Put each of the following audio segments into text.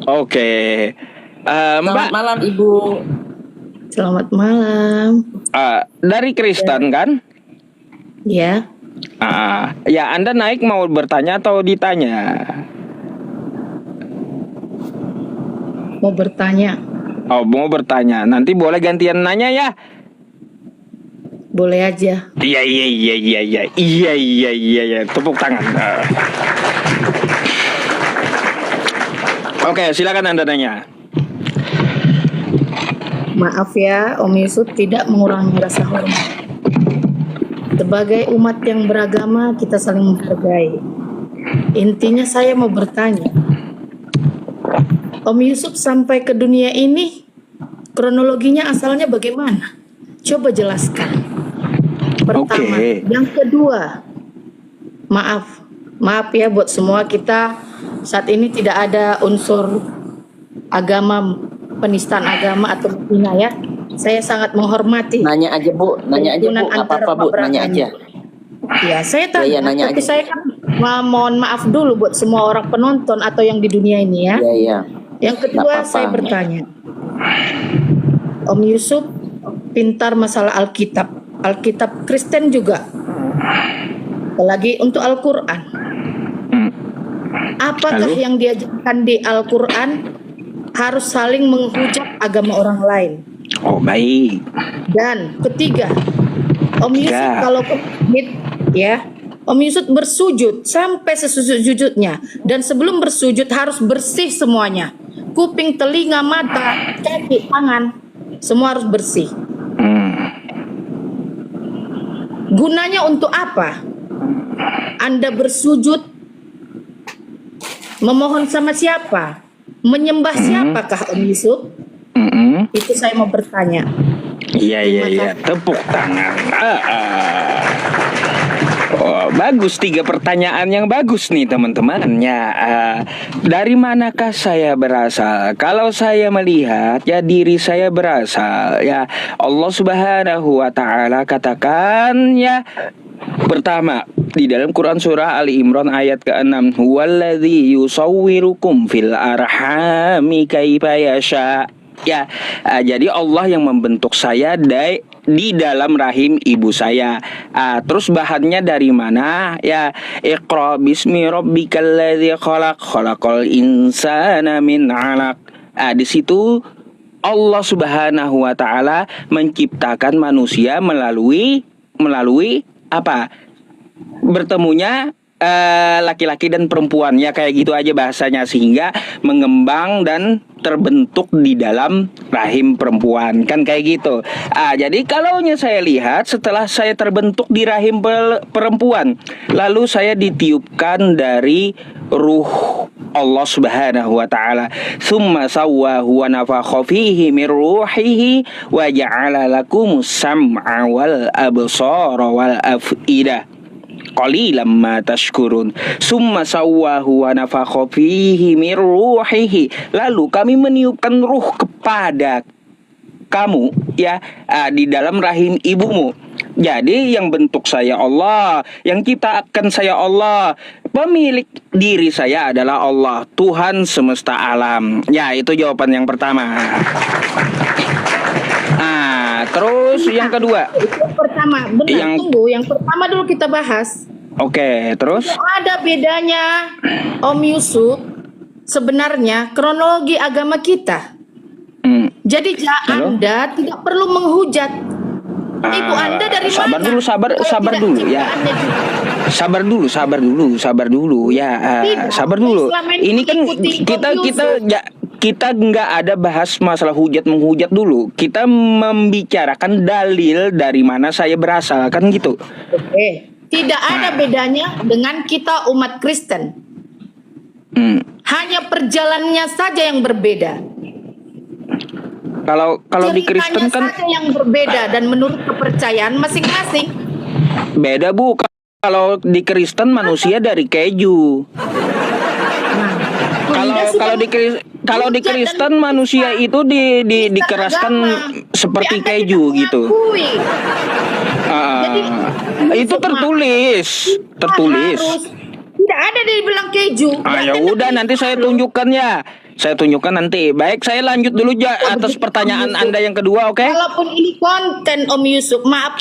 Oke. Mbak, Selamat malam Ibu. Selamat malam. dari Kristen kan? Ya, Ya, Anda naik mau bertanya atau ditanya? mau bertanya. Oh, mau bertanya. Nanti boleh gantian nanya ya. Boleh aja. Iya. Iya. Tepuk tangan. Oke, silakan Anda nanya. Maaf ya, Om Yusuf tidak mengurangi rasa hormat. Sebagai umat yang beragama, kita saling menghargai. Intinya saya mau bertanya, Om Yusuf sampai ke dunia ini, kronologinya asalnya bagaimana? Coba jelaskan. Pertama. Oke. Yang kedua, maaf ya buat semua, kita saat ini tidak ada unsur agama, penistaan agama atau menghina ya. Saya sangat menghormati. Nanya aja Bu, nggak apa-apa Bu, nanya aja. Ya, saya tanya, Iya, nanya tapi aja. saya kan mohon maaf dulu buat semua orang penonton atau yang di dunia ini ya. Iya. Yang kedua, Nggak apa-apa. saya bertanya, Om Yusuf pintar masalah Alkitab Kristen juga, apalagi untuk Al-Quran. Apakah Lalu? yang diajarkan di Al-Quran harus saling menghujat agama orang lain? Oh, baik. Dan ketiga, Om Yusuf Ya. kalau ke masjid ya, Om Yusuf bersujud sampai sesujud-sujudnya, dan sebelum bersujud harus bersih semuanya. Kuping, telinga, mata, kaki, tangan, semua harus bersih. Gunanya untuk apa? Anda bersujud memohon sama siapa? Menyembah siapakah Om Yusuf? Itu saya mau bertanya. Iya. Tepuk tangan. Oh, bagus, 3 pertanyaan yang bagus nih teman-teman. Ya, dari manakah saya berasal? Kalau saya melihat ya diri saya berasal ya Allah Subhanahu wa taala katakan ya pertama di dalam Quran surah Ali Imran ayat ke-6, huwallazi yusawwirukum fil arhami kaifa yasha. Ya, jadi Allah yang membentuk saya di dalam rahim ibu saya. Terus bahannya dari mana? Ya, Iqra bismi rabbikal ladzi khalaq, khalaqal insana min 'alaq. Di situ Allah Subhanahu wa taala menciptakan manusia melalui apa? Bertemunya laki-laki dan perempuan ya, kayak gitu aja bahasanya, sehingga mengembang dan terbentuk di dalam rahim perempuan kan kayak gitu. Jadi kalaunya saya lihat setelah saya terbentuk di rahim perempuan, lalu saya ditiupkan dari ruh Allah Subhanahu wa taala, summa sawwahu wa nafakha fihi min ruhihi wa ja'ala lakumus sam'a wal absara wal af'idah qalilan ma tashkurun. Summa sawwahu wa nafakha fihi min ruhihi, lalu kami meniupkan ruh kepada kamu ya di dalam rahim ibumu. Jadi yang bentuk saya Allah, yang ciptakan saya Allah, pemilik diri saya adalah Allah, Tuhan semesta alam. Ya, itu jawaban yang pertama. Terus yang kedua. Itu pertama, benar. Tunggu, yang pertama dulu kita bahas. Oke, terus? Tidak ada bedanya, Om Yusuf, sebenarnya kronologi agama kita. Jadi Anda tidak perlu menghujat. Ibu Anda dari sabar mana? Dulu, sabar dulu ya. Sabar dulu ya. Sabar dulu. Ini kan kita nggak ada bahas masalah menghujat dulu. Kita membicarakan dalil dari mana saya berasal, kan gitu. Oke. Tidak ada bedanya dengan kita umat Kristen. Hanya perjalanannya saja yang berbeda. Kalau di Kristen kan saja yang berbeda dan menurut kepercayaan masing-masing. Beda Bu. Kalau di Kristen manusia dari keju. Kalau di Kristen manusia itu dikeraskan seperti keju gitu. Jadi, itu tertulis. Harus. Tidak ada dibilang keju. Ya udah, nanti saya tunjukkan ya. Saya tunjukkan nanti. Baik, saya lanjut dulu atas pertanyaan Anda yang kedua, oke? Walaupun ini konten Om Yusuf, maaf.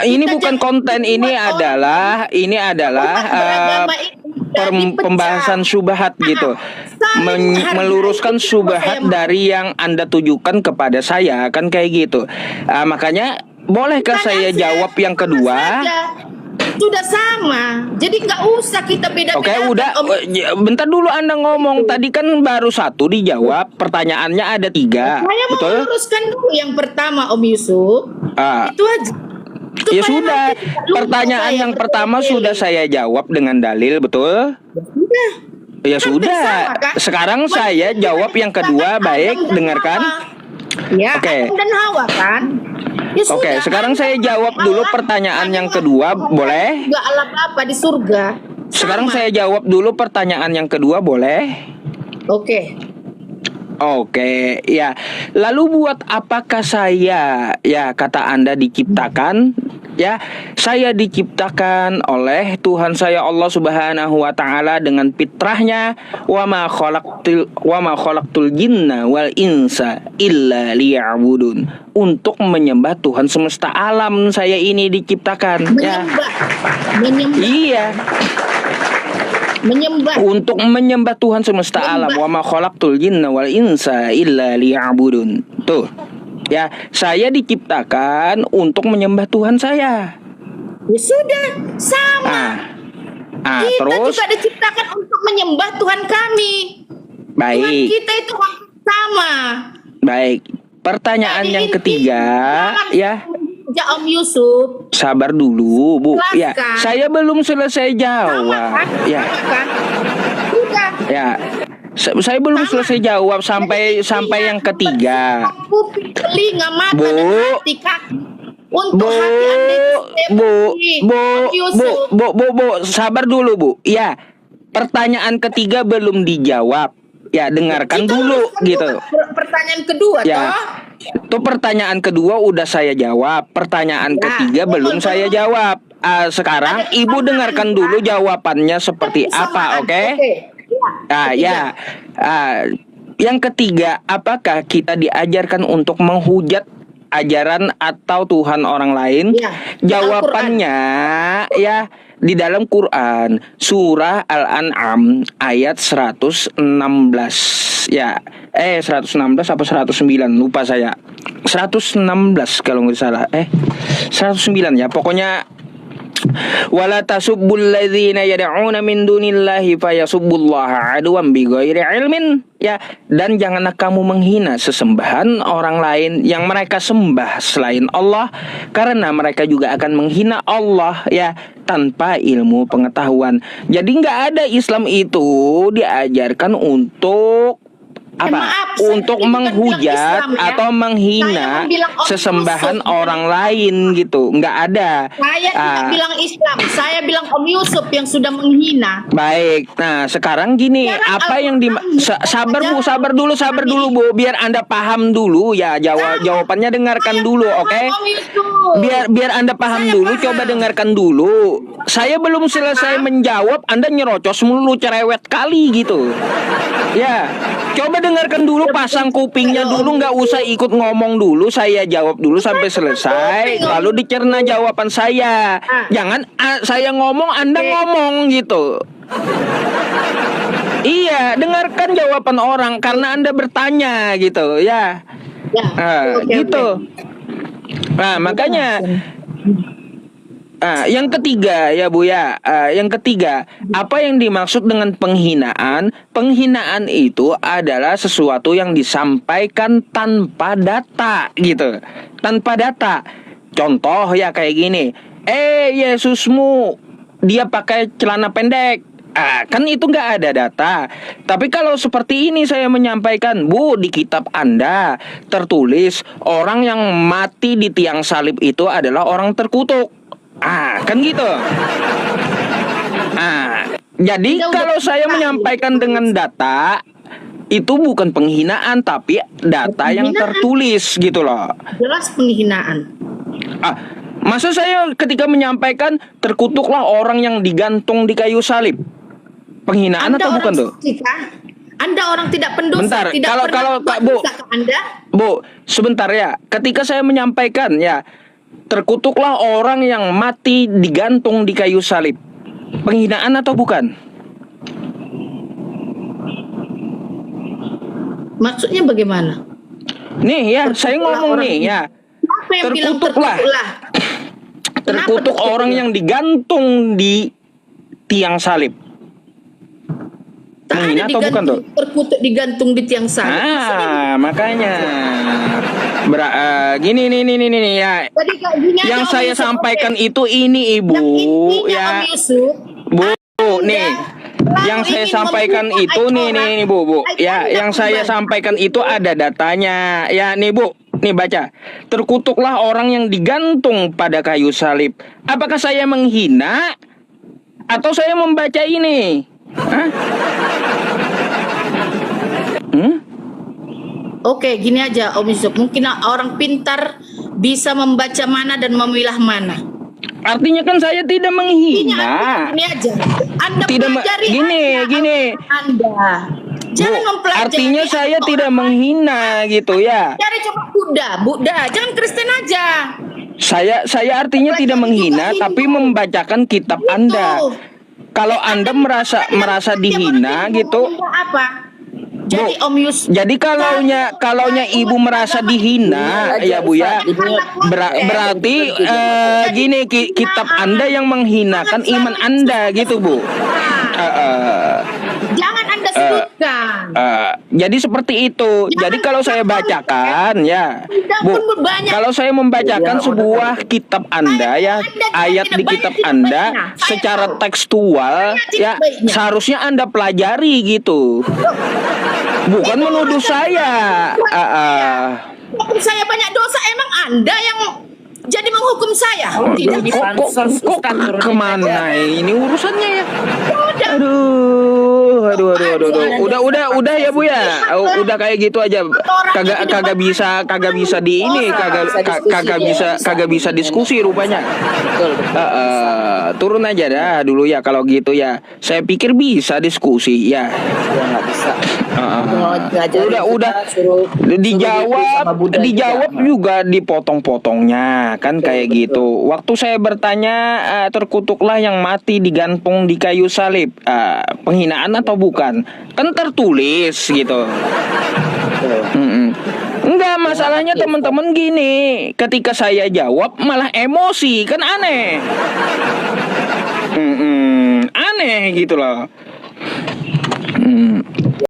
Ini Kita bukan jangan konten, ini membuat adalah umat beragama itu jadi pecah. pembahasan syubhat gitu. saling menghargai Meluruskan itu syubhat saya dari yang Anda tujukan kepada saya, kan kayak gitu. Makanya bolehkah saya jawab yang kedua? Sudah sama, jadi nggak usah kita beda-bedakan. Oke, udah. Bentar dulu Anda ngomong. Tadi kan baru satu dijawab. Pertanyaannya ada 3. Saya mau Betul? luruskan dulu yang pertama Om Yusuf. Itu aja. Ya Supaya sudah. nanti tidak lupa Pertanyaan saya yang pertama bertele-tele. sudah saya jawab dengan dalil, betul? Sudah. Ya Hampir sudah. sama, kan? Sekarang saya jawab yang kedua. Baik, Adam dan dengarkan. Hawa. Ya, Oke. Adam dan Hawa kan. Ya Oke, sudah, sekarang Adam saya dan jawab Hawa dulu pertanyaan yang kedua, boleh? Juga Allah Bapa di surga. Sekarang Sama. saya jawab dulu pertanyaan yang kedua, boleh? Oke. Oke, ya. Lalu buat apakah saya, ya kata Anda diciptakan? Ya, saya diciptakan oleh Tuhan saya Allah Subhanahu wa taala dengan fitrahnya, wa ma khalaqtul jinna wal insa illa liya'budun. Untuk menyembah Tuhan semesta alam saya ini diciptakan, ya. Menyembah. Iya. Menyembah. Untuk menyembah Tuhan semesta alam, wa ma khalaqtul jinna wal insa illa liya'budun. Tuh. Ya, saya diciptakan untuk menyembah Tuhan saya. Ya sudah, sama. Kita Terus juga diciptakan untuk menyembah Tuhan kami. Tuhan baik. kita itu sama. Baik. Pertanyaan Jadi yang inti, ketiga, ya. Ya Om Yusuf. Sabar dulu, Bu. Ya, Jelaskan. saya belum selesai Sama jawab. kan? Ya. Sama kan? Sudah. Ya. Saya belum selesai jawab sampai yang ketiga. Kuping, telinga, mata, Bu. dan hati kaki. Untuk Bu, hati Anda itu seperti Bu, sabar dulu, Bu. Ya, pertanyaan ketiga belum dijawab. Ya, dengarkan Kita dulu luruskan gitu. juga Pertanyaan kedua, Ya. toh? Itu pertanyaan kedua udah saya jawab. Pertanyaan Ya, ketiga belum saya jawab. Sekarang Ada Ibu kesamaan, dengarkan kan? dulu jawabannya seperti apa, Kesamaan. oke? Ketiga. Ya. Yang ketiga, apakah kita diajarkan untuk menghujat ajaran atau Tuhan orang lain? Ya, di Jawabannya ya di dalam Quran surah Al-An'am ayat 116. Ya, 116 apa 109 lupa saya. 116 kalau nggak salah. 109 ya. Pokoknya wala tasubbul ladzina yad'una min dunillahi fayasubbullaha aduwan bighairi ilmin, ya, dan janganlah kamu menghina sesembahan orang lain yang mereka sembah selain Allah, karena mereka juga akan menghina Allah, ya, tanpa ilmu pengetahuan. Jadi nggak ada Islam itu diajarkan untuk Maaf, saya untuk bukan menghujat bilang Islam, ya. atau Saya menghina bilang Om sesembahan Yusuf, orang lain gitu, nggak ada. Saya tidak bilang Islam, saya bilang Om Yusuf yang sudah menghina. Baik, nah sekarang gini, Sekarang apa yang sabar Bu, sabar dulu Bu, biar Anda paham dulu ya, jawabannya dengarkan dulu, oke? Om Yusuf. Biar Anda paham Saya dulu, paham. coba dengarkan dulu. Saya belum selesai menjawab, Anda nyerocos mulu, cerewet kali gitu. Ya, coba dengarkan dulu, pasang kupingnya dulu, nggak usah ikut ngomong dulu. Saya jawab dulu sampai selesai, lalu dicerna jawaban saya. Jangan saya ngomong, Anda ngomong gitu. Iya, dengarkan jawaban orang karena Anda bertanya gitu, ya. Ya, oke, Gitu. Nah, makanya yang ketiga ya Bu ya, yang ketiga, apa yang dimaksud dengan penghinaan? Penghinaan itu adalah sesuatu yang disampaikan tanpa data gitu, tanpa data. Contoh ya kayak gini, Yesusmu dia pakai celana pendek. Kan itu nggak ada data. Tapi kalau seperti ini saya menyampaikan, Bu, di kitab Anda tertulis orang yang mati di tiang salib itu adalah orang terkutuk. Kan gitu. Jadi kalau saya menyampaikan dengan data, itu bukan penghinaan tapi data yang tertulis gitu loh. Jelas penghinaan. Masa saya ketika menyampaikan terkutuklah orang yang digantung di kayu salib, penghinaan Anda atau bukan tuh? Anda orang tidak pendosa, Bentar, tidak kalau pernah Kak, berbuat Bu. dosa ke Anda. Bu, sebentar ya. Ketika saya menyampaikan ya, terkutuklah orang yang mati digantung di kayu salib. Penghinaan atau bukan? Maksudnya bagaimana? Nih ya, saya ngomong nih ya. Siapa yang bilang Terkutuklah. Terkutuk Kenapa orang yang digantung di tiang salib. tak Menghina ada atau bukan tuh? terkutuk digantung di tiang salib. Maksudnya, Makanya gini nih ya. jadi kayak gini aja, Yang Om saya Yusuf, sampaikan oke. itu ini Ibu Yang intinya, ya. Om Yusuf, Bu, Anda nih. selalu Yang saya ingin sampaikan membuka itu aib nih orang, Bu. aib Ya, Anda yang saya pribadi. sampaikan itu ada datanya. Ya, nih Bu. Nih baca. Terkutuklah orang yang digantung pada kayu salib. Apakah saya menghina atau saya membaca ini? Hah? Oke, gini aja Om Yusuf. Mungkin orang pintar bisa membaca mana dan memilah mana. Artinya kan saya tidak menghina. Gini aja. Anda Tidak pelajari gini. Anda. Jangan Bu, mempelajari. artinya saya tidak menghina gitu ya. Cari coba Buddha. Jangan Kristen aja. Saya artinya tidak menghina tapi membacakan kitab Anda. Kalau Anda merasa dihina gitu. Apa? Jadi Om Yus. Jadi kalaunya Ibu merasa dihina ya Bu ya. Berarti gini kitab Anda yang menghinakan iman Anda gitu Bu. Jangan Anda sebutkan. Jadi seperti itu. Jadi kalau saya bacakan ya, Bu, kalau saya membacakan sebuah kitab Anda ya, ayat di kitab Anda secara tekstual ya, seharusnya Anda pelajari gitu. Bukan menuduh saya. Walaupun saya banyak dosa, emang Anda yang jadi menghukum saya? Tidak. Kok kemana ini urusannya ya? Aduh. Udah ya Bu ya. Udah kayak gitu aja. Kagak bisa di ini, kagak bisa diskusi rupanya. Turun aja dah dulu ya kalau gitu ya. Saya pikir bisa diskusi ya. Nggak bisa. Udah dijawab juga dipotong-potongnya kan kayak gitu. Waktu saya bertanya terkutuklah yang mati digantung di kayu salib, penghinaan atau bukan? Kan tertulis gitu. Enggak, masalahnya teman-teman gini, ketika saya jawab malah emosi, kan aneh. Aneh gitu loh.